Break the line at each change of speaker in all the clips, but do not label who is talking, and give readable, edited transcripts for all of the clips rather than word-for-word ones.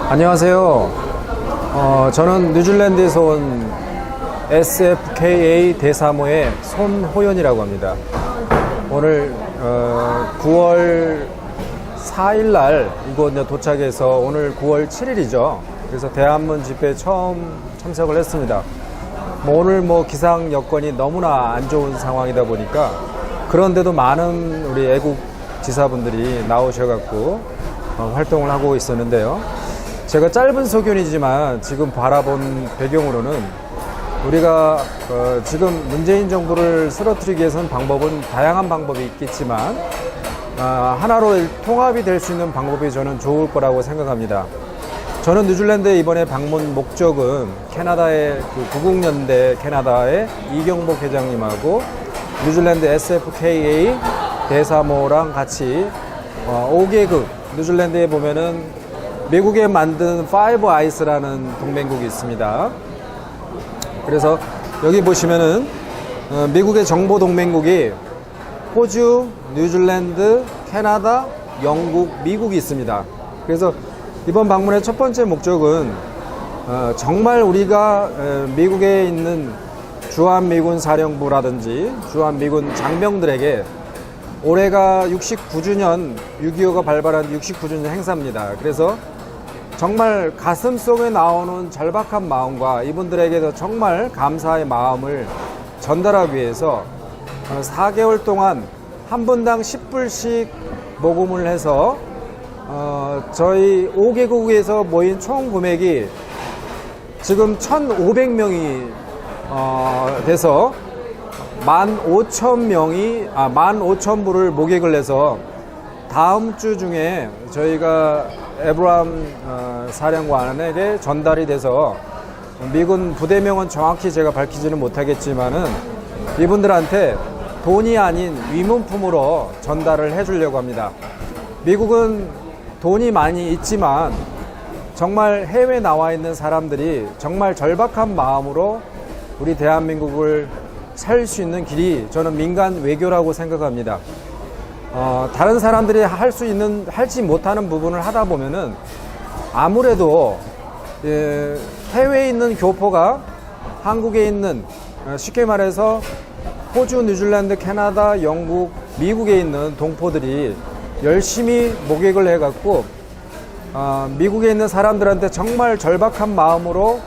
안녕하세요. 저는 뉴질랜드에서 온 SFKA 대사모의 손호연이라고 합니다. 오늘 9월 4일 날 이곳에 도착해서 오늘 9월 7일이죠. 그래서 대한문 집회에 처음 참석을 했습니다. 오늘 기상 여건이 너무나 안 좋은 상황이다 보니까 그런데도 많은 우리 애국 지사분들이 나오셔갖고 활동을 하고 있었는데요. 제가 짧은 소견이지만 지금 바라본 배경으로는 우리가 지금 문재인 정부를 쓰러뜨리기 위해서는 다양한 방법이 있겠지만 하나로 통합이 될 수 있는 방법이 저는 좋을 거라고 생각합니다. 저는 뉴질랜드에 이번에 방문 목적은 캐나다의 구국연대 캐나다의 이경복 회장님하고 뉴질랜드 SFKA 대사모랑 같이 5개국 뉴질랜드에 보면은 미국에 만든 파이브 아이스라는 동맹국이 있습니다. 그래서 여기 보시면은 미국의 정보 동맹국이 호주, 뉴질랜드, 캐나다, 영국, 미국이 있습니다. 그래서 이번 방문의 첫 번째 목적은 정말 우리가 미국에 있는 주한미군 사령부라든지 주한미군 장병들에게 올해가 69주년 6.25가 발발한 69주년 행사입니다. 그래서 정말 가슴 속에 나오는 절박한 마음과 이분들에게도 정말 감사의 마음을 전달하기 위해서 4개월 동안 한 분당 10불씩 모금을 해서 저희 5개국에서 모인 총 금액이 지금 1,500명이 돼서 15,000불을 모객을 해서 다음 주 중에 저희가 에브람 사령관에게 전달이 돼서 미군 부대명은 정확히 제가 밝히지는 못하겠지만은 이분들한테 돈이 아닌 위문품으로 전달을 해주려고 합니다. 미국은 돈이 많이 있지만 정말 해외에 나와 있는 사람들이 정말 절박한 마음으로 우리 대한민국을 살 수 있는 길이 저는 민간 외교라고 생각합니다. 다른 사람들이 할지 못하는 부분을 하다 보면은 아무래도 해외에 있는 교포가 한국에 있는 쉽게 말해서 호주, 뉴질랜드, 캐나다, 영국, 미국에 있는 동포들이 열심히 모객을 해갖고 미국에 있는 사람들한테 정말 절박한 마음으로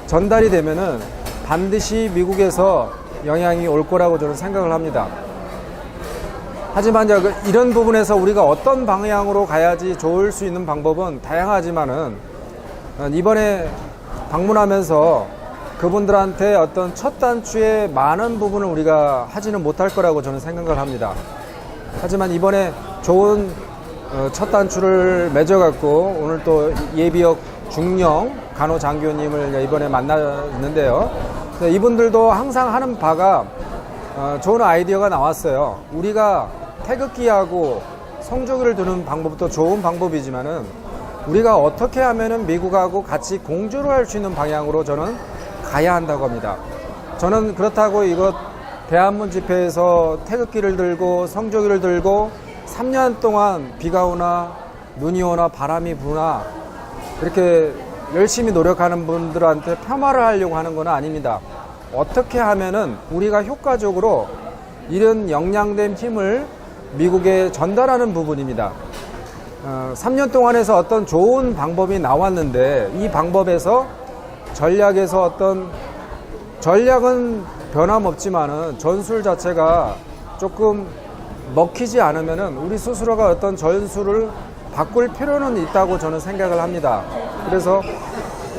전달이 되면은 반드시 미국에서 영향이 올 거라고 저는 생각을 합니다. 하지만 이런 부분에서 우리가 어떤 방향으로 가야지 좋을 수 있는 방법은 다양하지만은 이번에 방문하면서 그분들한테 어떤 첫 단추의 많은 부분을 우리가 하지는 못할 거라고 저는 생각을 합니다. 하지만 이번에 좋은 첫 단추를 맺어갖고 오늘 또 예비역 중령 간호장교님을 이번에 만났는데요. 이분들도 항상 하는 바가 좋은 아이디어가 나왔어요. 우리가 태극기하고 성조기를 두는 방법도 좋은 방법이지만은 우리가 어떻게 하면은 미국하고 같이 공조를 할 수 있는 방향으로 저는 가야 한다고 합니다. 저는 그렇다고 이것 대한문 집회에서 태극기를 들고 성조기를 들고 3년 동안 비가 오나 눈이 오나 바람이 부나 이렇게 열심히 노력하는 분들한테 폄하를 하려고 하는 건 아닙니다. 어떻게 하면은 우리가 효과적으로 이런 역량된 힘을 미국에 전달하는 부분입니다. 3년 동안 해서 어떤 좋은 방법이 나왔는데 이 방법에서 전략은 변함없지만은 전술 자체가 조금 먹히지 않으면은 우리 스스로가 어떤 전술을 바꿀 필요는 있다고 저는 생각을 합니다. 그래서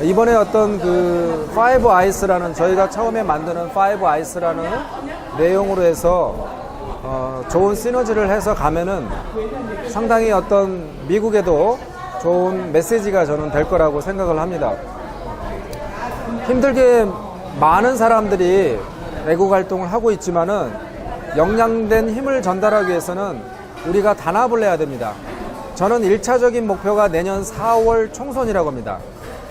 이번에 어떤 파이브 아이스라는 저희가 처음에 만드는 파이브 아이스라는 내용으로 해서 좋은 시너지를 해서 가면은 상당히 어떤 미국에도 좋은 메시지가 저는 될 거라고 생각을 합니다. 힘들게 많은 사람들이 애국 활동을 하고 있지만은 역량된 힘을 전달하기 위해서는 우리가 단합을 해야 됩니다. 저는 1차적인 목표가 내년 4월 총선이라고 합니다.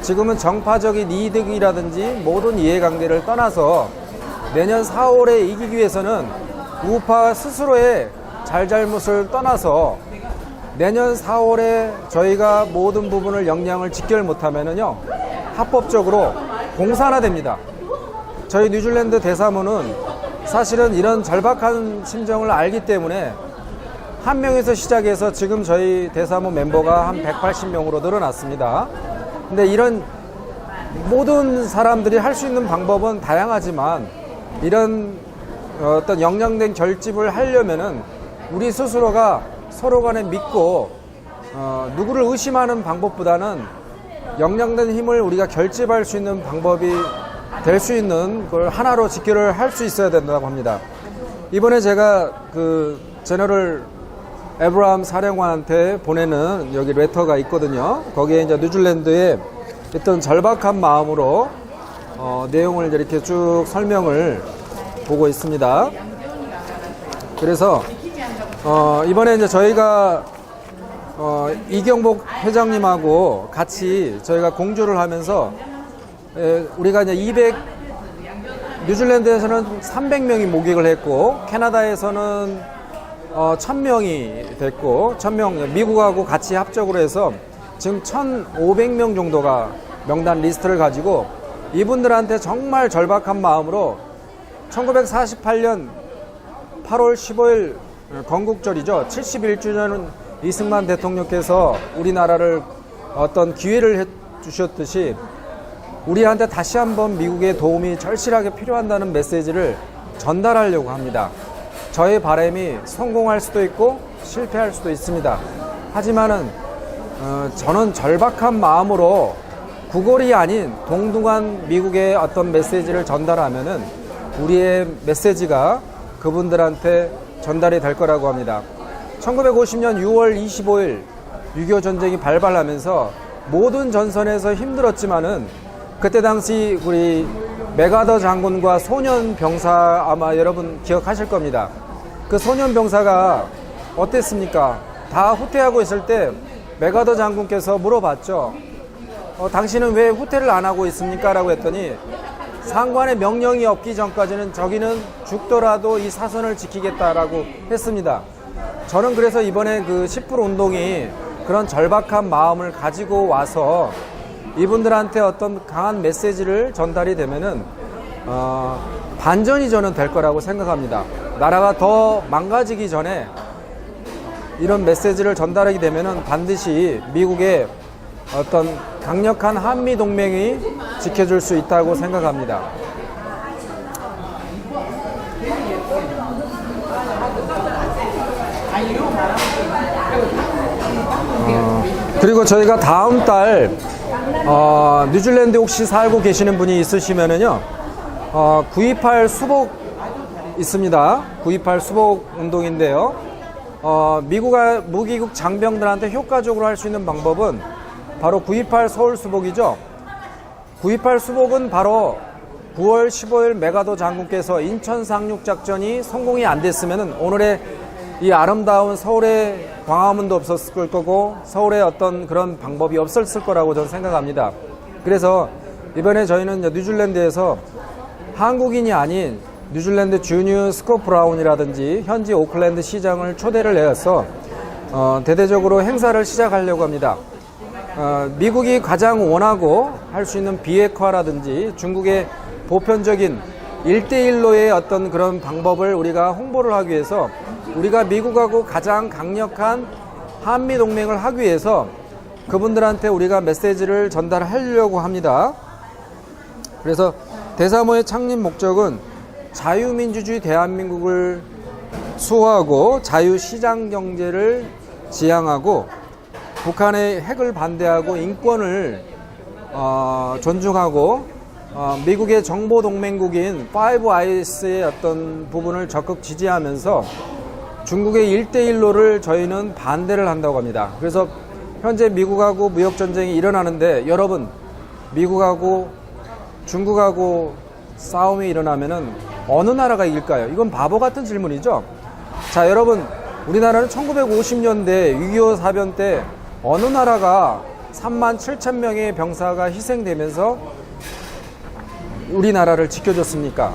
지금은 정파적인 이득이라든지 모든 이해관계를 떠나서 내년 4월에 이기기 위해서는 우파 스스로의 잘잘못을 떠나서 내년 4월에 저희가 모든 부분을 역량을 직결 못하면은요, 합법적으로 공산화됩니다. 저희 뉴질랜드 대사모는 사실은 이런 절박한 심정을 알기 때문에 한 명에서 시작해서 지금 저희 대사모 멤버가 한 180명으로 늘어났습니다. 근데 이런 모든 사람들이 할 수 있는 방법은 다양하지만 이런 어떤 역량된 결집을 하려면은 우리 스스로가 서로 간에 믿고 누구를 의심하는 방법보다는 역량된 힘을 우리가 결집할 수 있는 방법이 될 수 있는 걸 하나로 직결을 할 수 있어야 된다고 합니다. 이번에 제가 그 제너럴 에브라함 사령관한테 보내는 여기 레터가 있거든요. 거기에 이제 뉴질랜드의 어떤 절박한 마음으로 내용을 이렇게 쭉 설명을 보고 있습니다. 그래서 이번에 이제 저희가 이경복 회장님하고 같이 저희가 공조를 하면서 우리가 이제 뉴질랜드에서는 300명이 모객을 했고 캐나다에서는 1000명이 됐고 1000명 미국하고 같이 합적으로 해서 지금 1500명 정도가 명단 리스트를 가지고 이분들한테 정말 절박한 마음으로 1948년 8월 15일 건국절이죠. 71주년 이승만 대통령께서 우리나라를 어떤 기회를 해주셨듯이 우리한테 다시 한번 미국의 도움이 절실하게 필요한다는 메시지를 전달하려고 합니다. 저의 바람이 성공할 수도 있고 실패할 수도 있습니다. 하지만은 저는 절박한 마음으로 구걸이 아닌 동등한 미국의 어떤 메시지를 전달하면은 우리의 메시지가 그분들한테 전달이 될 거라고 합니다. 1950년 6월 25일 6.25 전쟁이 발발하면서 모든 전선에서 힘들었지만은 그때 당시 우리 맥아더 장군과 소년 병사 아마 여러분 기억하실 겁니다. 그 소년 병사가 어땠습니까? 다 후퇴하고 있을 때 맥아더 장군께서 물어봤죠. 당신은 왜 후퇴를 안 하고 있습니까? 라고 했더니 상관의 명령이 없기 전까지는 저기는 죽더라도 이 사선을 지키겠다라고 했습니다. 저는 그래서 이번에 그 10% 운동이 그런 절박한 마음을 가지고 와서 이분들한테 어떤 강한 메시지를 전달이 되면은 반전이 저는 될 거라고 생각합니다. 나라가 더 망가지기 전에 이런 메시지를 전달하게 되면은 반드시 미국의 어떤 강력한 한미 동맹이 지켜줄 수 있다고 생각합니다. 그리고 저희가 다음 달 뉴질랜드 혹시 살고 계시는 분이 있으시면은요 9.28 수복 있습니다. 9.28 수복 운동인데요. 무기국 장병들한테 효과적으로 할 수 있는 방법은 바로 9.28 서울 수복이죠. 9.28 수복은 바로 9월 15일 맥아더 장군께서 인천 상륙 작전이 성공이 안 됐으면은 오늘의 이 아름다운 서울의 광화문도 없었을 거고 서울의 어떤 그런 방법이 없었을 거라고 저는 생각합니다. 그래서 이번에 저희는 뉴질랜드에서 한국인이 아닌 뉴질랜드 주니어 스콧 브라운이라든지 현지 오클랜드 시장을 초대를 해서 대대적으로 행사를 시작하려고 합니다. 미국이 가장 원하고 할 수 있는 비핵화라든지 중국의 보편적인 1대1로의 어떤 그런 방법을 우리가 홍보를 하기 위해서 우리가 미국하고 가장 강력한 한미동맹을 하기 위해서 그분들한테 우리가 메시지를 전달하려고 합니다. 그래서 대사모의 창립 목적은 자유민주주의 대한민국을 수호하고 자유시장 경제를 지향하고 북한의 핵을 반대하고 인권을 존중하고 미국의 정보동맹국인 파이브 아이스의 어떤 부분을 적극 지지하면서 중국의 1대1로를 저희는 반대를 한다고 합니다. 그래서 현재 미국하고 무역전쟁이 일어나는데 여러분 미국하고 중국하고 싸움이 일어나면은 어느 나라가 이길까요? 이건 바보 같은 질문이죠. 자, 여러분 우리나라는 1950년대 6.25 사변 때 어느 나라가 37,000명의 병사가 희생되면서 우리나라를 지켜줬습니까?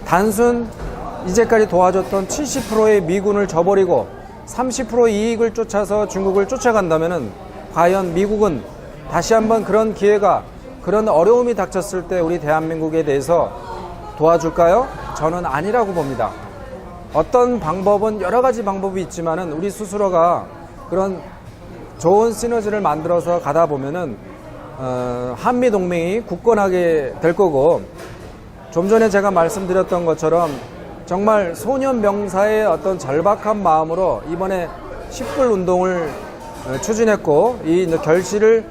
단순 이제까지 도와줬던 70%의 미군을 저버리고 30% 이익을 쫓아서 중국을 쫓아간다면은 과연 미국은 다시 한번 그런 기회가, 그런 어려움이 닥쳤을 때 우리 대한민국에 대해서 도와줄까요? 저는 아니라고 봅니다. 어떤 방법은 여러 가지 방법이 있지만은 우리 스스로가 그런 좋은 시너지를 만들어서 가다 보면은 한미 동맹이 굳건하게 될 거고, 좀 전에 제가 말씀드렸던 것처럼 정말 소년병사의 어떤 절박한 마음으로 이번에 10불 운동을 추진했고, 이 결실을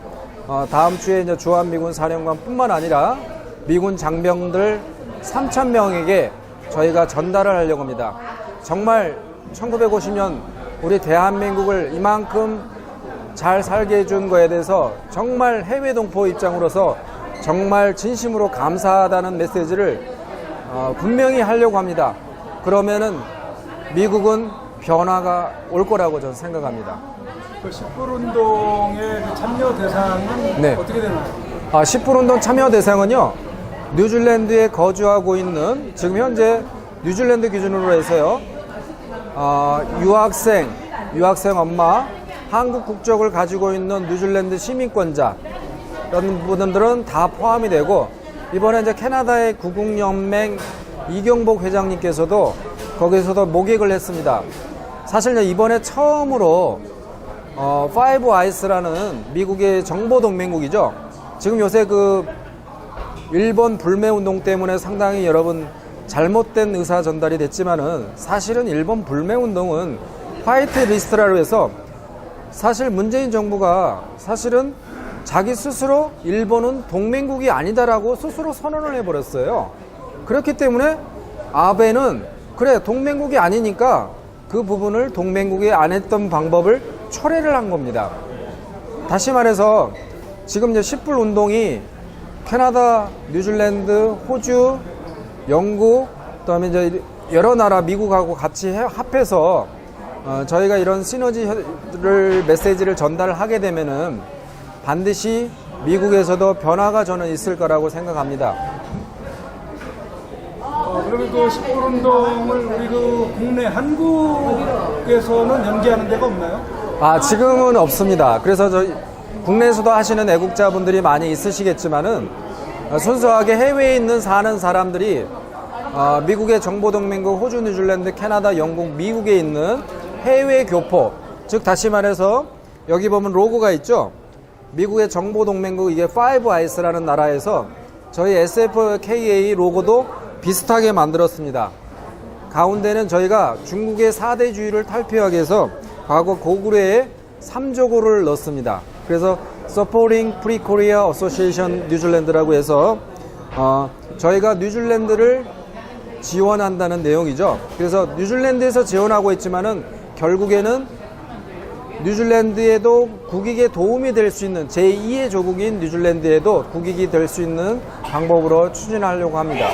다음 주에 이제 주한미군 사령관뿐만 아니라 미군 장병들 3,000명에게 저희가 전달을 하려고 합니다. 정말 1950년 우리 대한민국을 이만큼 잘 살게 해준 거에 대해서 정말 해외 동포 입장으로서 정말 진심으로 감사하다는 메시지를 분명히 하려고 합니다. 그러면은 미국은 변화가 올 거라고 저는 생각합니다.
그 10불 운동의 참여 대상은
네.
어떻게 되나요?
10불 운동 참여 대상은요, 뉴질랜드에 거주하고 있는, 지금 현재 뉴질랜드 기준으로 해서요, 유학생 엄마, 한국 국적을 가지고 있는 뉴질랜드 시민권자, 이런 분들은 다 포함이 되고, 이번에 이제 캐나다의 구국연맹 이경복 회장님께서도 거기서도 모객을 했습니다. 사실 이번에 처음으로 파이브 아이스라는 미국의 정보 동맹국이죠. 지금 요새 그 일본 불매 운동 때문에 상당히 여러분 잘못된 의사 전달이 됐지만은, 사실은 일본 불매 운동은 화이트 리스트라고 해서 사실 문재인 정부가 사실은 자기 스스로 일본은 동맹국이 아니다라고 스스로 선언을 해버렸어요. 그렇기 때문에 아베는 그래 동맹국이 아니니까 그 부분을 동맹국이 안 했던 방법을 철회를 한 겁니다. 다시 말해서 지금 이제 10불 운동이 캐나다, 뉴질랜드, 호주, 영국, 그다음에 이제 여러 나라, 미국하고 같이 합해서 저희가 이런 시너지를 메시지를 전달하게 되면은 반드시 미국에서도 변화가 저는 있을 거라고 생각합니다.
그러면 그 10불 운동을 우리 그 국내 한국에서는 연계하는 데가 없나요?
지금은 없습니다. 그래서 저희 국내에서도 하시는 애국자분들이 많이 있으시겠지만은 순수하게 해외에 사는 사람들이 미국의 정보동맹국 호주, 뉴질랜드, 캐나다, 영국, 미국에 있는 해외 교포, 즉 다시 말해서 여기 보면 로고가 있죠. 미국의 정보동맹국, 이게 파이브 아이스라는 나라에서 저희 SFKA 로고도 비슷하게 만들었습니다. 가운데는 저희가 중국의 4대주의를 탈피하기 위해서 과거 고구려에 3조고를 넣습니다. 그래서 Supporting Free Korea Association New Zealand라고 해서 저희가 뉴질랜드를 지원한다는 내용이죠. 그래서 뉴질랜드에서 지원하고 있지만은 결국에는 뉴질랜드에도 국익에 도움이 될 수 있는 제2의 조국인 뉴질랜드에도 국익이 될 수 있는 방법으로 추진하려고 합니다.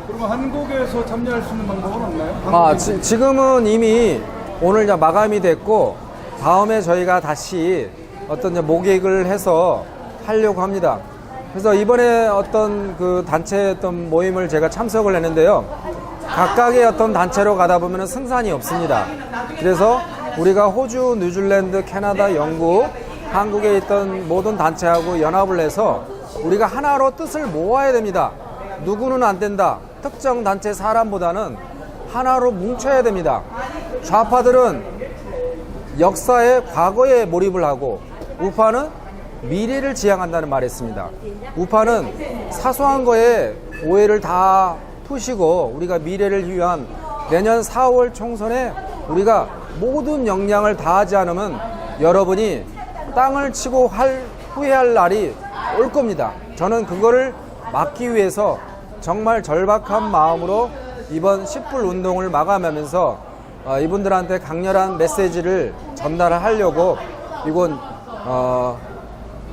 그리고 한국에서 참여할 수 있는 방법은 없나요?
지금은 이미 오늘 이제 마감이 됐고, 다음에 저희가 다시 어떤 이제 모객을 해서 하려고 합니다. 그래서 이번에 어떤 그 단체 어떤 모임을 제가 참석을 했는데요. 각각의 어떤 단체로 가다 보면 승산이 없습니다. 그래서 우리가 호주, 뉴질랜드, 캐나다, 영국, 한국에 있던 모든 단체하고 연합을 해서 우리가 하나로 뜻을 모아야 됩니다. 누구는 안 된다. 특정 단체 사람보다는 하나로 뭉쳐야 됩니다. 좌파들은 역사의 과거에 몰입을 하고 우파는 미래를 지향한다는 말을 했습니다. 우파는 사소한 거에 오해를 다 푸시고 우리가 미래를 위한 내년 4월 총선에 우리가 모든 역량을 다하지 않으면 여러분이 땅을 치고 후회할 날이 올 겁니다. 저는 그거를 막기 위해서 정말 절박한 마음으로 이번 10불 운동을 마감하면서 이분들한테 강렬한 메시지를 전달하려고 이곳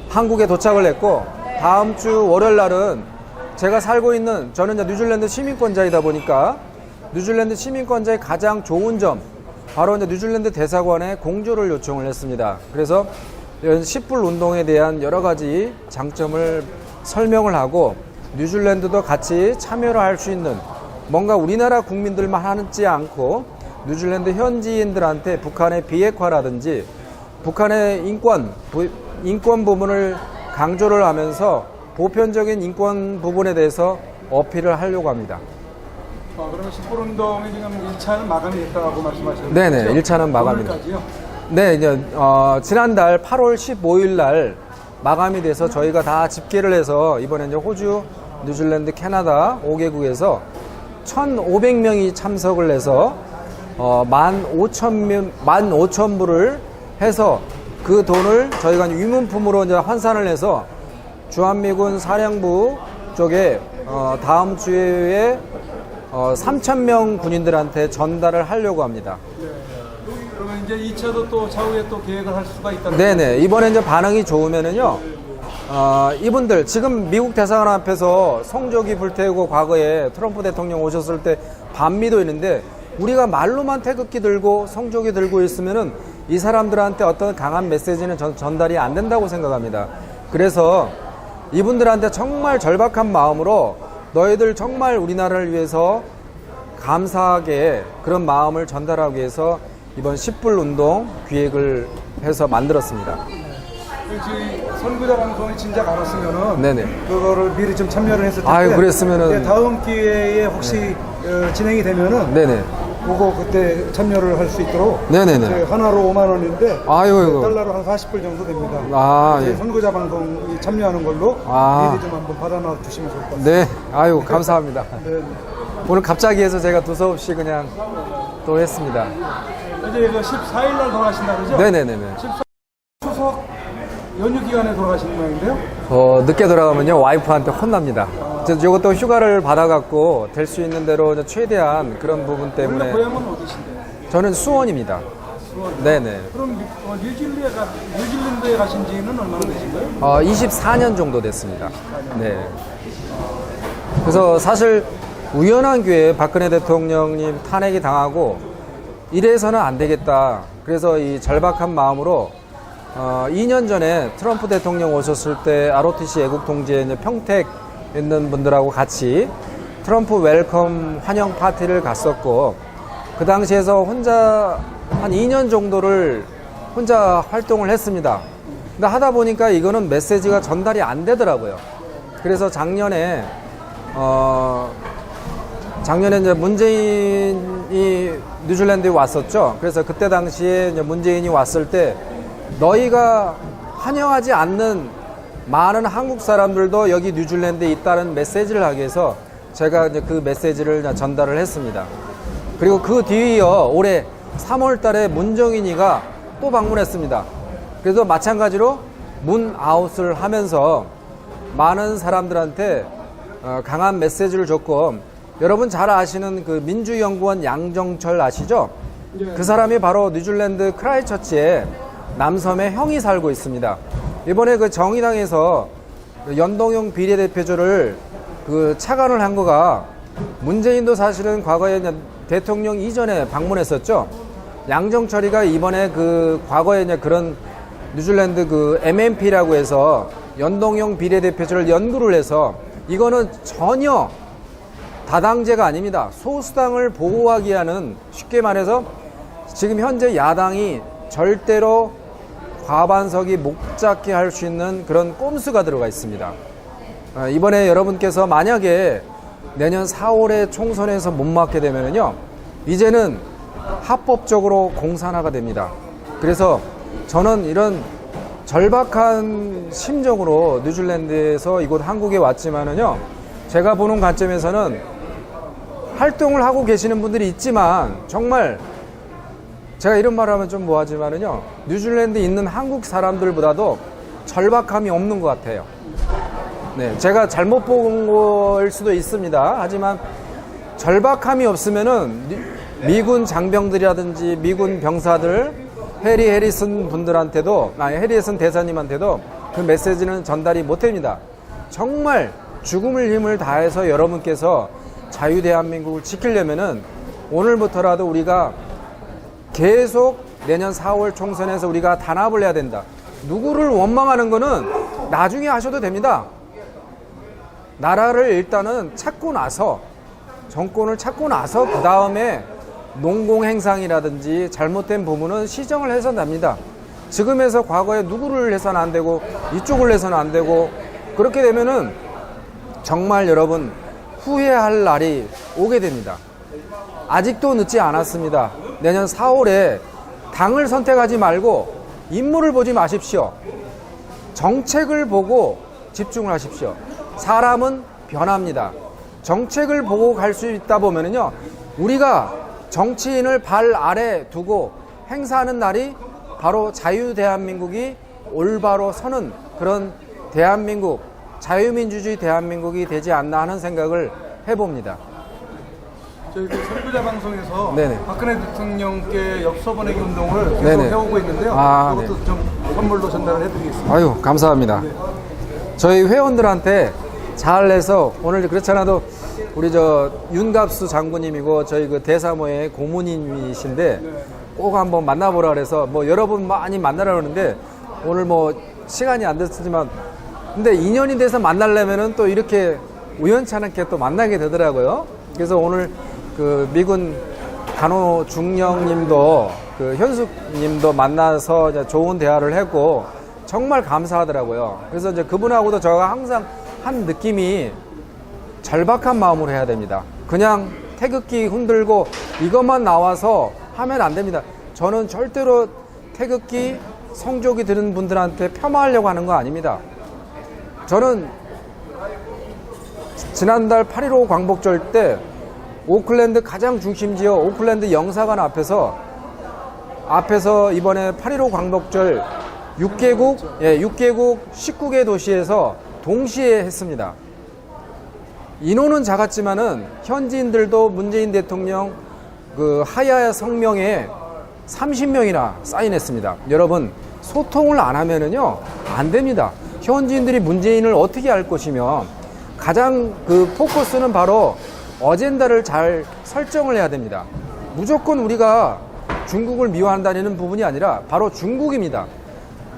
한국에 도착을 했고, 다음 주 월요일 날은 제가 살고 있는, 저는 이제 뉴질랜드 시민권자이다 보니까 뉴질랜드 시민권자의 가장 좋은 점, 바로 이제 뉴질랜드 대사관에 공조를 요청을 했습니다. 그래서 10불 운동에 대한 여러 가지 장점을 설명을 하고 뉴질랜드도 같이 참여를 할 수 있는, 뭔가 우리나라 국민들만 하지 않고 뉴질랜드 현지인들한테 북한의 비핵화라든지 북한의 인권 부분을 강조를 하면서 보편적인 인권 부분에 대해서 어필을 하려고 합니다.
그러면 촛불운동이 지금 1차는 마감이 됐다고 말씀하셨는데
네네, 1차는 마감입니다.
오늘까지요?
네, 이제 지난달 8월 15일 날 마감이 돼서 저희가 다 집계를 해서 이번에 이제 호주, 뉴질랜드, 캐나다 5개국에서 1,500명이 참석을 해서 15,000불을 해서 그 돈을 저희가 위문품으로 이제 환산을 해서 주한미군 사령부 쪽에 다음 주에 3,000명 군인들한테 전달을 하려고 합니다.
그러면 이제 2차도 또 차후에 또 계획을 할 수가 있다는
네네. 이번에 이제 반응이 좋으면은요, 이분들 지금 미국 대사관 앞에서 성조기 불태우고 과거에 트럼프 대통령 오셨을 때 반미도 있는데 우리가 말로만 태극기 들고 성조기 들고 있으면은 이 사람들한테 어떤 강한 메시지는 전달이 안 된다고 생각합니다. 그래서 이분들한테 정말 절박한 마음으로 너희들 정말 우리나라를 위해서 감사하게 그런 마음을 전달하기 위해서 이번 10불 운동 기획을 해서 만들었습니다.
저희 선구자 방송이 진작 알았으면은
네네.
그거를 미리 좀 참여를 했을 텐데
아유, 그랬으면은
다음 기회에 혹시 진행이 되면은
네네.
그거 그때 참여를 할 수 있도록
네네네.
하나로 5만 원인데
아유, 이거.
달러로 한 40불 정도 됩니다.
예.
선구자 방송 참여하는 걸로 미리 좀 한번 받아놔 주시면 좋을 것 같습니다.
네. 아유, 감사합니다.
네.
오늘 갑자기 해서 제가 두서없이 그냥 또 했습니다.
이제 그 14일 날 돌아가신다 그러죠?
네네네네.
14일 추석 연휴 기간에 돌아가시는 모양인데요?
늦게 돌아가면요, 와이프한테 혼납니다. 이것도 휴가를 받아갖고 될 수 있는 대로 최대한 그런 부분
원래
때문에.
고향은 어디신데요?
저는 수원입니다.
수원.
네네.
그럼 뉴질랜드에 가신 지는 얼마나 되신 거예요?
24년 정도 됐습니다. 네. 그래서 사실 우연한 기회에 박근혜 대통령님 탄핵이 당하고 이래서는 안 되겠다. 그래서 이 절박한 마음으로 2년 전에 트럼프 대통령 오셨을 때 ROTC 애국 통지에 이제 평택 있는 분들하고 같이 트럼프 웰컴 환영 파티를 갔었고 그 당시에서 혼자 한 2년 정도를 혼자 활동을 했습니다. 근데 하다 보니까 이거는 메시지가 전달이 안 되더라고요. 그래서 작년에 이제 문재인이 뉴질랜드에 왔었죠. 그래서 그때 당시에 이제 문재인이 왔을 때 너희가 환영하지 않는 많은 한국 사람들도 여기 뉴질랜드에 있다는 메시지를 하기 위해서 제가 이제 그 메시지를 전달을 했습니다. 그리고 그 뒤이어 올해 3월 달에 문정인이가 또 방문했습니다. 그래서 마찬가지로 문아웃을 하면서 많은 사람들한테 강한 메시지를 줬고 여러분 잘 아시는 그 민주연구원 양정철 아시죠? 그 사람이 바로 뉴질랜드 크라이처치에 남섬에 형이 살고 있습니다. 이번에 그 정의당에서 연동형 비례대표제를 그 차관을 한 거가 문재인도 사실은 과거에 대통령 이전에 방문했었죠. 양정철이가 이번에 그 과거에 그런 뉴질랜드 그 MMP라고 해서 연동형 비례대표제를 연구를 해서 이거는 전혀 다당제가 아닙니다. 소수당을 보호하기 위한 쉽게 말해서 지금 현재 야당이 절대로 과반석이 못 잡게 할 수 있는 그런 꼼수가 들어가 있습니다. 이번에 여러분께서 만약에 내년 4월에 총선에서 못 맞게 되면요, 이제는 합법적으로 공산화가 됩니다. 그래서 저는 이런 절박한 심정으로 뉴질랜드에서 이곳 한국에 왔지만은요, 제가 보는 관점에서는 활동을 하고 계시는 분들이 있지만 정말 제가 이런 말을 하면 좀 뭐하지만은요, 뉴질랜드에 있는 한국 사람들보다도 절박함이 없는 것 같아요. 네, 제가 잘못 본 거일 수도 있습니다. 하지만 절박함이 없으면은 미군 장병들이라든지 미군 병사들, 해리슨 분들한테도, 해리슨 대사님한테도 그 메시지는 전달이 못 됩니다. 정말 죽음을 힘을 다해서 여러분께서 자유대한민국을 지키려면은 오늘부터라도 우리가 계속 내년 4월 총선에서 우리가 단합을 해야 된다. 누구를 원망하는 거는 나중에 하셔도 됩니다. 나라를 일단은 찾고 나서, 정권을 찾고 나서 그 다음에 농공행상이라든지 잘못된 부분은 시정을 해서 납니다. 지금에서 과거에 누구를 해서는 안 되고 이쪽을 해서는 안 되고 그렇게 되면은 정말 여러분 후회할 날이 오게 됩니다. 아직도 늦지 않았습니다. 내년 4월에 당을 선택하지 말고 인물을 보지 마십시오. 정책을 보고 집중을 하십시오. 사람은 변합니다. 정책을 보고 갈 수 있다 보면은요, 우리가 정치인을 발 아래 두고 행사하는 날이 바로 자유대한민국이 올바로 서는 그런 대한민국, 자유민주주의 대한민국이 되지 않나 하는 생각을 해봅니다.
저희 그 선교자 방송에서
네네.
박근혜 대통령께 엽서 보내기 운동을 계속
네네.
해오고 있는데요.
아,
그것도
네.
좀 선물로 전달을 해드리겠습니다.
아유, 감사합니다. 저희 회원들한테 잘 내서 오늘 그렇지 않아도 우리 윤갑수 장군님이고 저희 그 대사모의 고모님이신데 꼭 한번 만나보라 그래서 뭐 여러분 많이 만나라 그러는데 오늘 뭐 시간이 안 됐지만 근데 인연이 돼서 만나려면은 또 이렇게 우연치 않게 또 만나게 되더라고요. 그래서 오늘 그 미군 간호 중령님도 그 현숙님도 만나서 이제 좋은 대화를 했고 정말 감사하더라고요. 그래서 이제 그분하고도 제가 항상 한 느낌이 절박한 마음으로 해야 됩니다. 그냥 태극기 흔들고 이것만 나와서 하면 안 됩니다. 저는 절대로 태극기 성조기 드는 분들한테 폄하하려고 하는 거 아닙니다. 저는 지난달 8.15 광복절 때 오클랜드 가장 중심지역 오클랜드 영사관 앞에서 이번에 8.15 광복절 6개국 19개 도시에서 동시에 했습니다. 인원은 작았지만은 현지인들도 문재인 대통령 그 하야 성명에 30명이나 사인했습니다. 여러분, 소통을 안 하면은요, 안 됩니다. 현지인들이 문재인을 어떻게 알 것이며 가장 그 포커스는 바로 어젠다를 잘 설정을 해야 됩니다. 무조건 우리가 중국을 미워한다는 부분이 아니라 바로 중국입니다.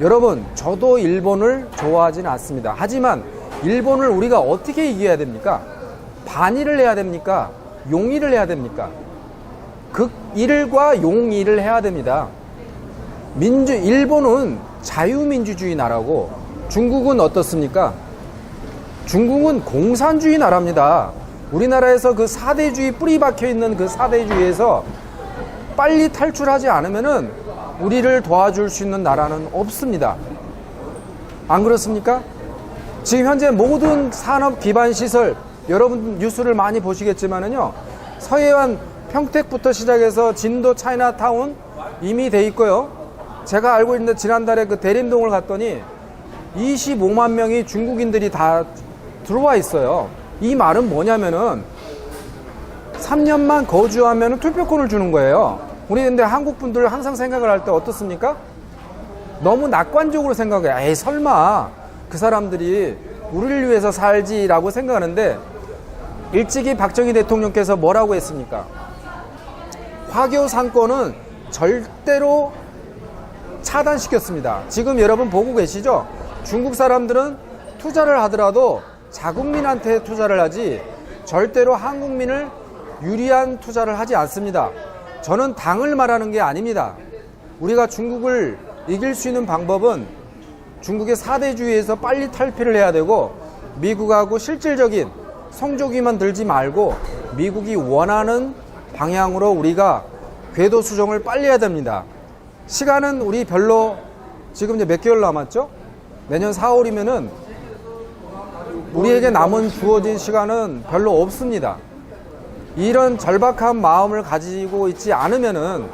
여러분, 저도 일본을 좋아하지는 않습니다. 하지만 일본을 우리가 어떻게 이겨야 됩니까? 반일을 해야 됩니까? 용일을 해야 됩니까? 극일과 용일을 해야 됩니다. 일본은 자유민주주의 나라고 중국은 어떻습니까? 중국은 공산주의 나라입니다. 우리나라에서 그 사대주의 뿌리 박혀 있는 그 사대주의에서 빨리 탈출하지 않으면은 우리를 도와줄 수 있는 나라는 없습니다. 안 그렇습니까? 지금 현재 모든 산업 기반 시설, 여러분 뉴스를 많이 보시겠지만은요, 서해안 평택부터 시작해서 진도 차이나타운 이미 돼 있고요. 제가 알고 있는데 지난달에 그 대림동을 갔더니 25만 명이 중국인들이 다 들어와 있어요. 이 말은 뭐냐면은 3년만 거주하면 투표권을 주는 거예요. 우리 근데 한국 분들 항상 생각을 할 때 어떻습니까? 너무 낙관적으로 생각해요. 에이, 설마 그 사람들이 우리를 위해서 살지라고 생각하는데 일찍이 박정희 대통령께서 뭐라고 했습니까? 화교 상권은 절대로 차단시켰습니다. 지금 여러분 보고 계시죠? 중국 사람들은 투자를 하더라도 자국민한테 투자를 하지 절대로 한국민을 유리한 투자를 하지 않습니다. 저는 당을 말하는 게 아닙니다. 우리가 중국을 이길 수 있는 방법은 중국의 사대주의에서 빨리 탈피를 해야 되고 미국하고 실질적인 성조기만 들지 말고 미국이 원하는 방향으로 우리가 궤도 수정을 빨리 해야 됩니다. 시간은 우리 별로 지금 이제 몇 개월 남았죠? 내년 4월이면은 우리에게 남은 주어진 시간은 별로 없습니다. 이런 절박한 마음을 가지고 있지 않으면은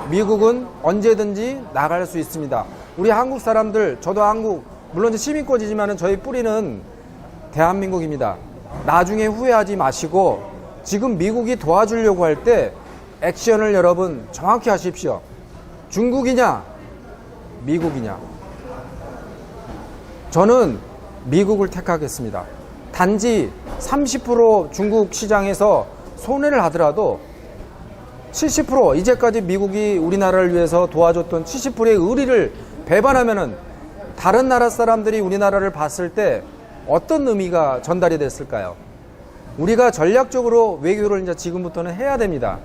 미국은 언제든지 나갈 수 있습니다. 우리 한국 사람들, 저도 한국, 물론 시민권이지만은 저희 뿌리는 대한민국입니다. 나중에 후회하지 마시고 지금 미국이 도와주려고 할 때 액션을 여러분 정확히 하십시오. 중국이냐, 미국이냐. 저는 미국을 택하겠습니다. 단지 30% 중국 시장에서 손해를 하더라도 70% 이제까지 미국이 우리나라를 위해서 도와줬던 70%의 의리를 배반하면은 다른 나라 사람들이 우리나라를 봤을 때 어떤 의미가 전달이 됐을까요? 우리가 전략적으로 외교를 이제 지금부터는 해야 됩니다.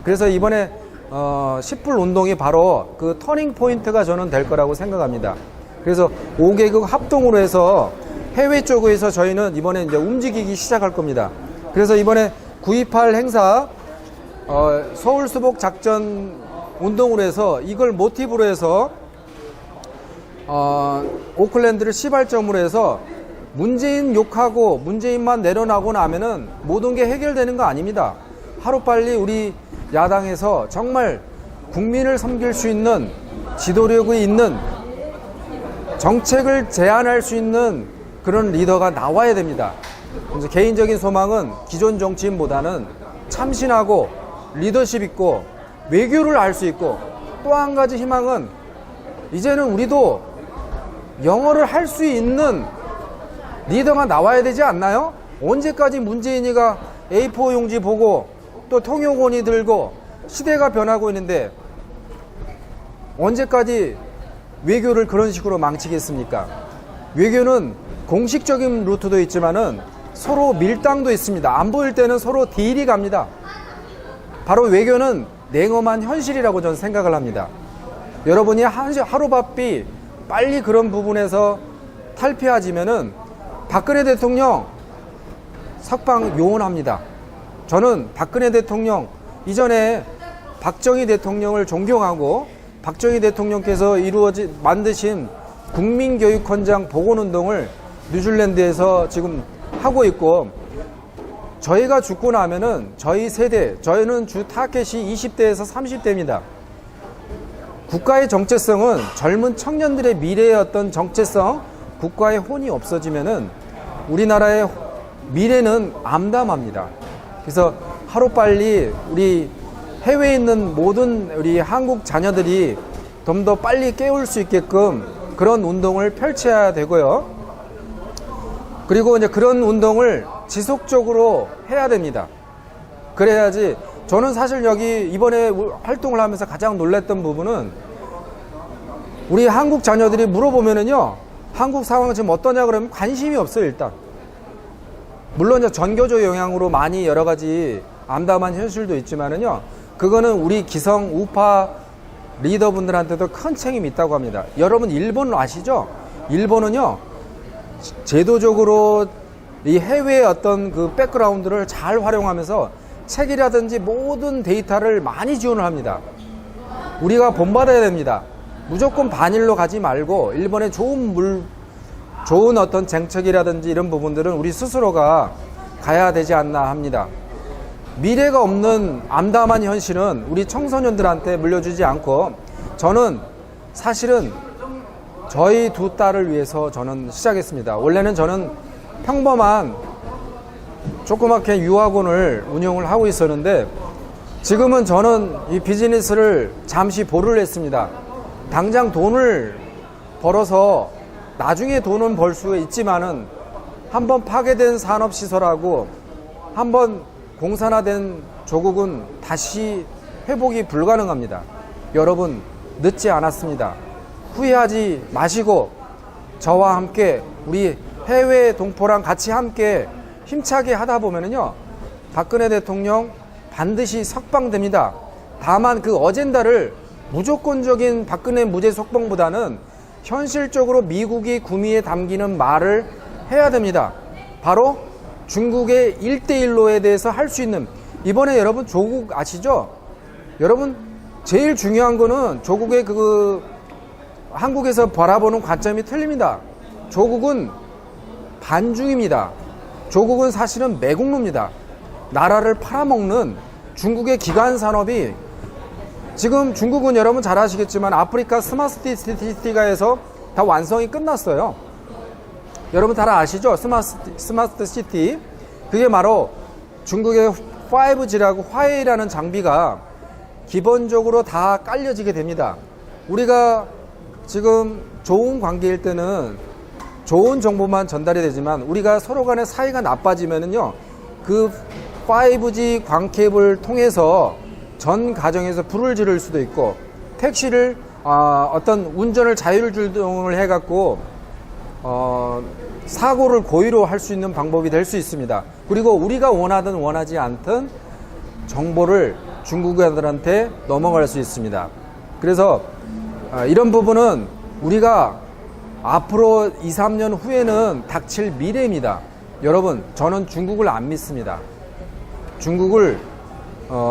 그래서 이번에 10불 운동이 바로 그 터닝 포인트가 저는 될 거라고 생각합니다. 그래서 5개국 합동으로 해서 해외 쪽에서 저희는 이번에 이제 움직이기 시작할 겁니다. 그래서 이번에 9.28 행사 서울 수복 작전 운동으로 해서 이걸 모티브로 해서 오클랜드를 시발점으로 해서 문재인 욕하고 문재인만 내려나고 나면은 모든 게 해결되는 거 아닙니다. 하루빨리 우리 야당에서 정말 국민을 섬길 수 있는 지도력이 있는 정책을 제안할 수 있는 그런 리더가 나와야 됩니다. 그래서 개인적인 소망은 기존 정치인보다는 참신하고 리더십 있고 외교를 알 수 있고, 또 한 가지 희망은 이제는 우리도 영어를 할 수 있는 리더가 나와야 되지 않나요? 언제까지 문재인이가 A4 용지 보고 또 통역원이 들고, 시대가 변하고 있는데 언제까지 외교를 그런 식으로 망치겠습니까? 외교는 공식적인 루트도 있지만은 서로 밀당도 있습니다. 안 보일 때는 서로 딜이 갑니다. 바로 외교는 냉엄한 현실이라고 저는 생각을 합니다. 여러분이 하루바삐 빨리 그런 부분에서 탈피하지면은 박근혜 대통령 석방 요원합니다. 저는 박근혜 대통령 이전에 박정희 대통령을 존경하고 박정희 대통령께서 만드신 국민교육헌장 복원운동을 뉴질랜드에서 지금 하고 있고, 저희가 죽고 나면은 저희 세대, 저희는 주 타켓이 20대에서 30대입니다. 국가의 정체성은 젊은 청년들의 미래의 어떤 정체성, 국가의 혼이 없어지면은 우리나라의 미래는 암담합니다. 그래서 하루빨리 우리 해외에 있는 모든 우리 한국 자녀들이 좀 더 빨리 깨울 수 있게끔 그런 운동을 펼쳐야 되고요. 그리고 이제 그런 운동을 지속적으로 해야 됩니다. 그래야지. 저는 사실 여기 이번에 활동을 하면서 가장 놀랐던 부분은, 우리 한국 자녀들이 물어보면은요, 한국 상황 지금 어떠냐 그러면 관심이 없어요. 일단 물론 이제 전교조 영향으로 많이 여러 가지 암담한 현실도 있지만은요, 그거는 우리 기성 우파 리더분들한테도 큰 책임이 있다고 합니다. 여러분 일본 아시죠? 일본은요, 제도적으로 이 해외의 어떤 그 백그라운드를 잘 활용하면서 책이라든지 모든 데이터를 많이 지원을 합니다. 우리가 본받아야 됩니다. 무조건 반일로 가지 말고 일본의 좋은 어떤 정책이라든지 이런 부분들은 우리 스스로가 가야 되지 않나 합니다. 미래가 없는 암담한 현실은 우리 청소년들한테 물려주지 않고, 저는 사실은 저희 두 딸을 위해서 저는 시작했습니다. 원래는 저는 평범한 조그맣게 유학원을 운영을 하고 있었는데, 지금은 저는 이 비즈니스를 잠시 보류를 했습니다. 당장 돈을 벌어서 나중에 돈은 벌 수 있지만은 한번 파괴된 산업시설하고 한번 공산화된 조국은 다시 회복이 불가능합니다. 여러분 늦지 않았습니다. 후회하지 마시고 저와 함께 우리 해외 동포랑 같이 함께 힘차게 하다 보면은요, 박근혜 대통령 반드시 석방됩니다. 다만 그 어젠다를 무조건적인 박근혜 무죄 석방보다는 현실적으로 미국이 구미에 담기는 말을 해야 됩니다. 바로 중국의 1대1로에 대해서 할 수 있는, 이번에 여러분 조국 아시죠? 여러분 제일 중요한 거는 조국의 한국에서 바라보는 관점이 틀립니다. 조국은 반중입니다. 조국은 사실은 매국노입니다. 나라를 팔아먹는 중국의 기관 산업이, 지금 중국은 여러분 잘 아시겠지만 아프리카 스마트 시티가에서 다 완성이 끝났어요. 여러분 다 아시죠? 스마트 시티. 그게 바로 중국의 5G라고 화웨이라는 장비가 기본적으로 다 깔려지게 됩니다. 우리가 지금 좋은 관계일 때는 좋은 정보만 전달이 되지만, 우리가 서로 간의 사이가 나빠지면은요, 그 5G 광케이블을 통해서 전 가정에서 불을 지를 수도 있고, 택시를 어떤 운전을 자율주동을 해갖고 사고를 고의로 할 수 있는 방법이 될 수 있습니다. 그리고 우리가 원하든 원하지 않든 정보를 중국인들한테 넘어갈 수 있습니다. 그래서 이런 부분은 우리가 앞으로 2, 3년 후에는 닥칠 미래입니다. 여러분, 저는 중국을 안 믿습니다. 중국을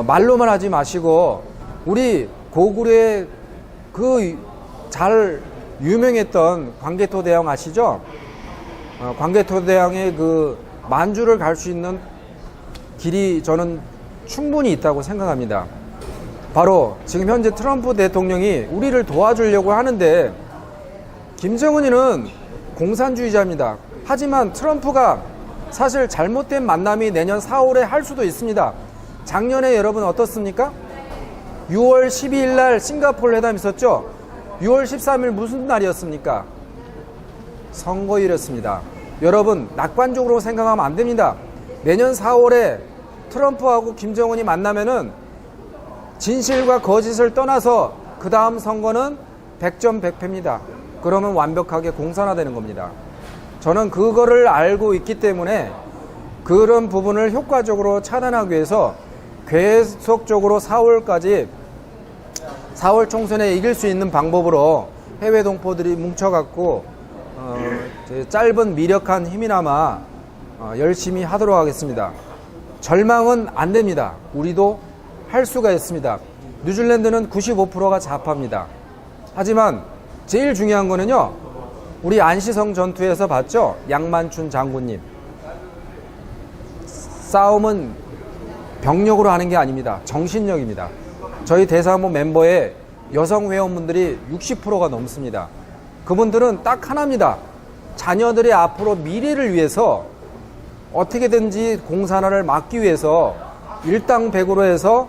말로만 하지 마시고 우리 고구려의 그 잘 유명했던 광개토대왕 아시죠? 광개토대왕의 그 만주를 갈 수 있는 길이 저는 충분히 있다고 생각합니다. 바로 지금 현재 트럼프 대통령이 우리를 도와주려고 하는데 김정은이는 공산주의자입니다. 하지만 트럼프가 사실 잘못된 만남이 내년 4월에 할 수도 있습니다. 작년에 여러분 어떻습니까? 6월 12일 날 싱가포르 회담 있었죠? 6월 13일 무슨 날이었습니까? 선거일이었습니다. 여러분, 낙관적으로 생각하면 안 됩니다. 내년 4월에 트럼프하고 김정은이 만나면은 진실과 거짓을 떠나서 그 다음 선거는 100점 100패입니다. 그러면 완벽하게 공산화되는 겁니다. 저는 그거를 알고 있기 때문에 그런 부분을 효과적으로 차단하기 위해서 계속적으로 4월까지 4월 총선에 이길 수 있는 방법으로 해외 동포들이 뭉쳐갖고 짧은 미력한 힘이나마 열심히 하도록 하겠습니다. 절망은 안 됩니다. 우리도 할 수가 있습니다. 뉴질랜드는 95%가 좌파입니다. 하지만 제일 중요한 거는요, 우리 안시성 전투에서 봤죠? 양만춘 장군님. 싸움은 병력으로 하는 게 아닙니다. 정신력입니다. 저희 대사모 멤버의 여성 회원분들이 60%가 넘습니다. 그분들은 딱 하나입니다. 자녀들의 앞으로 미래를 위해서 어떻게든지 공산화를 막기 위해서 일당백으로 해서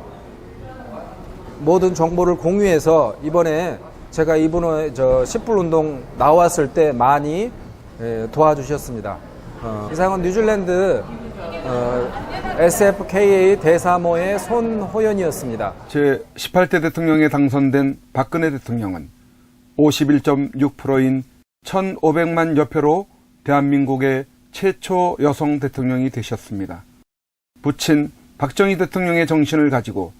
모든 정보를 공유해서 이번에 제가 이분의 10불 운동 나왔을 때 많이 도와주셨습니다. 이상은 뉴질랜드 SFKA 대사모의 손호연이었습니다.
제18대 대통령에 당선된 박근혜 대통령은 51.6%인 1,500만 여표로 대한민국의 최초 여성 대통령이 되셨습니다. 부친 박정희 대통령의 정신을 가지고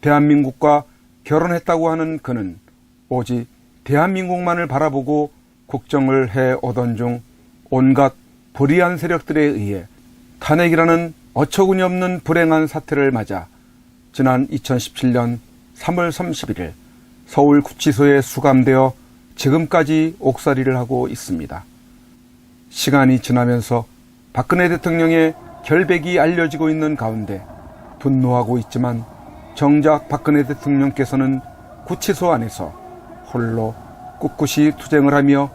대한민국과 결혼했다고 하는 그는 오직 대한민국만을 바라보고 국정을 해오던 중 온갖 불의한 세력들에 의해 탄핵이라는 어처구니 없는 불행한 사태를 맞아 지난 2017년 3월 31일 서울구치소에 수감되어 지금까지 옥살이를 하고 있습니다. 시간이 지나면서 박근혜 대통령의 결백이 알려지고 있는 가운데 분노하고 있지만 정작 박근혜 대통령께서는 구치소 안에서 홀로 꿋꿋이 투쟁을 하며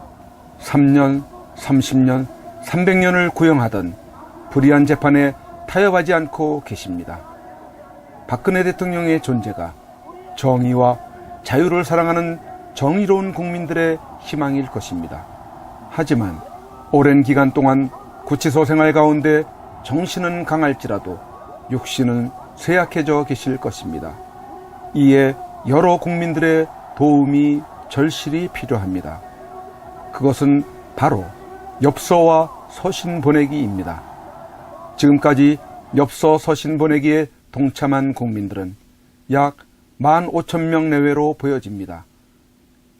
3년, 30년, 300년을 구형하던 불의한 재판에 타협하지 않고 계십니다. 박근혜 대통령의 존재가 정의와 자유를 사랑하는 정의로운 국민들의 희망일 것입니다. 하지만 오랜 기간 동안 구치소 생활 가운데 정신은 강할지라도 육신은 쇠약해져 계실 것입니다. 이에 여러 국민들의 도움이 절실히 필요합니다. 그것은 바로 엽서와 서신 보내기입니다. 지금까지 엽서 서신 보내기에 동참한 국민들은 약 15,000명 내외로 보여집니다.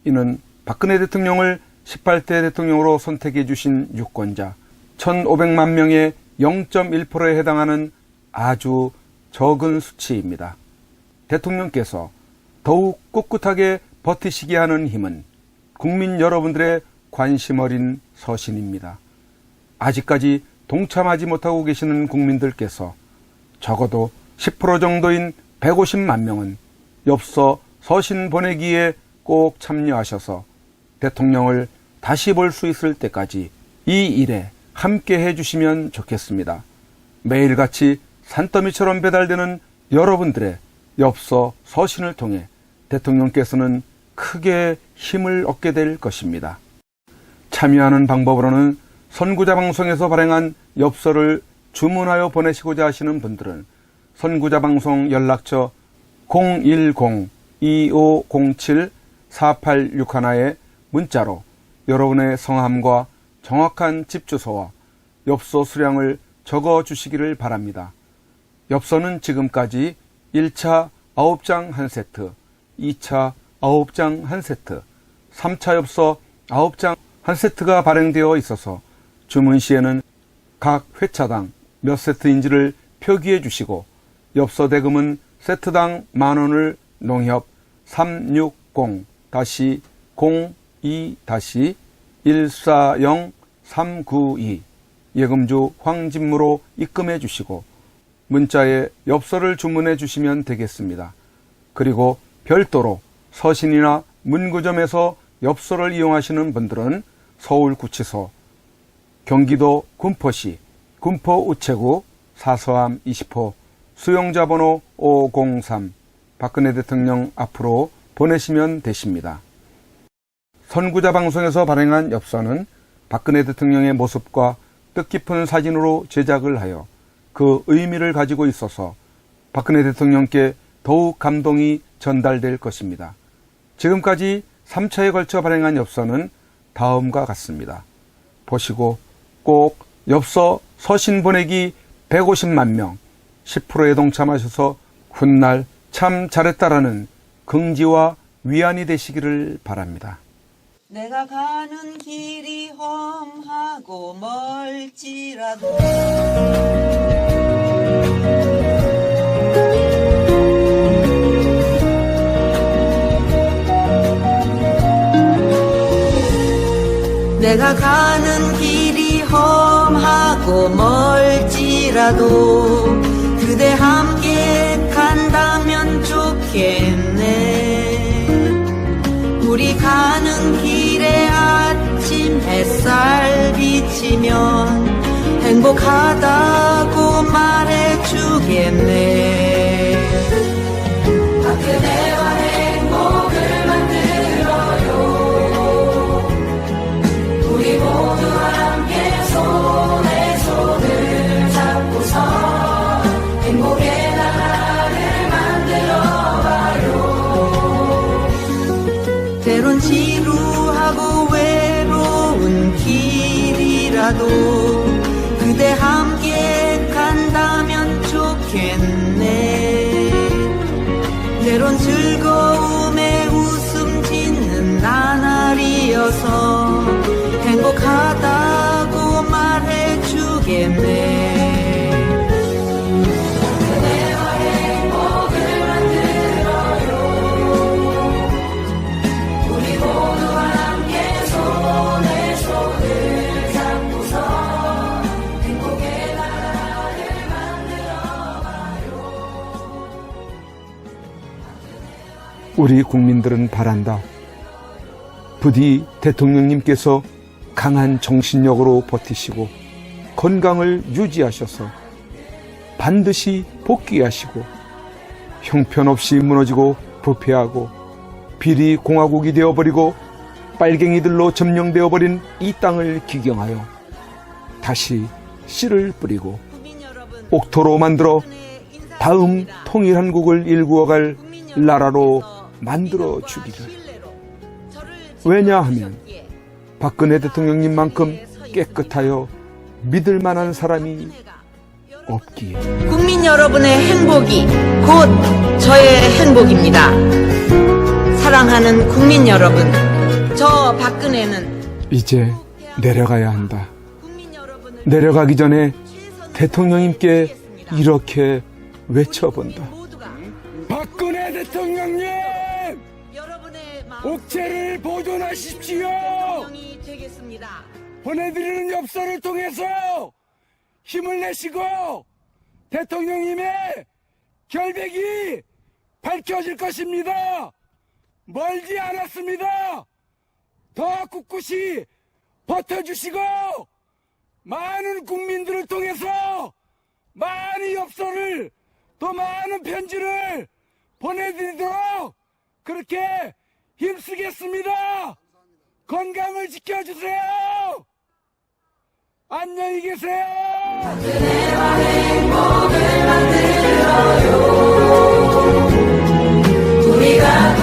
이는 박근혜 대통령을 18대 대통령으로 선택해 주신 유권자 1,500만 명의 0.1%에 해당하는 아주 적은 수치입니다. 대통령께서 더욱 꿋꿋하게 버티시게 하는 힘은 국민 여러분들의 관심 어린 서신입니다. 아직까지 동참하지 못하고 계시는 국민들께서 적어도 10% 정도인 150만 명은 엽서 서신 보내기에 꼭 참여하셔서 대통령을 다시 볼 수 있을 때까지 이 일에 함께 해주시면 좋겠습니다. 매일같이 산더미처럼 배달되는 여러분들의 엽서 서신을 통해 대통령께서는 크게 힘을 얻게 될 것입니다. 참여하는 방법으로는 선구자 방송에서 발행한 엽서를 주문하여 보내시고자 하시는 분들은 선구자 방송 연락처 010-2507-4861에 문자로 여러분의 성함과 정확한 집 주소와 엽서 수량을 적어 주시기를 바랍니다. 엽서는 지금까지 1차 9장 1세트, 2차 9장 1세트, 3차 엽서 9장 1세트가 발행되어 있어서 주문 시에는 각 회차당 몇 세트인지를 표기해 주시고 엽서 대금은 세트당 10,000원을 농협 360-02-140-392 예금주 황진무로 입금해 주시고 문자에 엽서를 주문해 주시면 되겠습니다. 그리고 별도로 서신이나 문구점에서 엽서를 이용하시는 분들은 서울구치소, 경기도 군포시 군포우체구 사서함 20호 수용자번호 503 박근혜 대통령 앞으로 보내시면 되십니다. 선구자 방송에서 발행한 엽서는 박근혜 대통령의 모습과 뜻깊은 사진으로 제작을 하여 그 의미를 가지고 있어서 박근혜 대통령께 더욱 감동이 전달될 것입니다. 지금까지 3차에 걸쳐 발행한 엽서는 다음과 같습니다. 보시고 꼭 엽서 서신 보내기 150만 명 10%에 동참하셔서 훗날 참 잘했다라는 긍지와 위안이 되시기를 바랍니다.
내가 가는 길이 험하고 멀지라도 내가 가는 길이 험하고 멀지라도 그대 함께 간다면 좋겠네. 우리 가는 길에 아침 햇살 비치면 행복하다고 말해주겠네. 그대와 행복을 만들어요. 우리 모두 함께 손에 손을 잡고서 행복의 나라를 만들어봐요. 때론 지루하고 외로운 길이라도 그대 함께 간다면 좋겠네. 때론 즐거움에 웃음 짓는 나날이어서 행복하다고 말해주겠네. 그대와 행복을 만들어요. 우리 모두 함께 손에 손을 잡고서 행복의 나라를 만들어봐요.
우리 국민들은 바란다. 부디 대통령님께서 강한 정신력으로 버티시고 건강을 유지하셔서 반드시 복귀하시고 형편없이 무너지고 부패하고 비리 공화국이 되어버리고 빨갱이들로 점령되어버린 이 땅을 기경하여 다시 씨를 뿌리고 옥토로 만들어 다음 통일한국을 일구어갈 나라로 만들어 주기를. 왜냐하면 박근혜 대통령님만큼 깨끗하여 믿을 만한 사람이 없기에.
국민 여러분의 행복이 곧 저의 행복입니다. 사랑하는 국민 여러분, 저 박근혜는
이제 내려가야 한다.
국민 여러분을
내려가기 전에 대통령님께 이렇게 외쳐본다.
모두가
박근혜 대통령님!
여러분의
옥체를 보존하십시오!
대통령이 되겠습니다.
보내드리는 엽서를 통해서 힘을 내시고 대통령님의 결백이 밝혀질 것입니다. 멀지 않았습니다. 더 꿋꿋이 버텨주시고 많은 국민들을 통해서 많은 엽서를 또 많은 편지를 보내드리도록 그렇게 힘쓰겠습니다. 건강을 지켜주세요. 안녕히 계세요.
그대와 행복을 만들어요. 우리가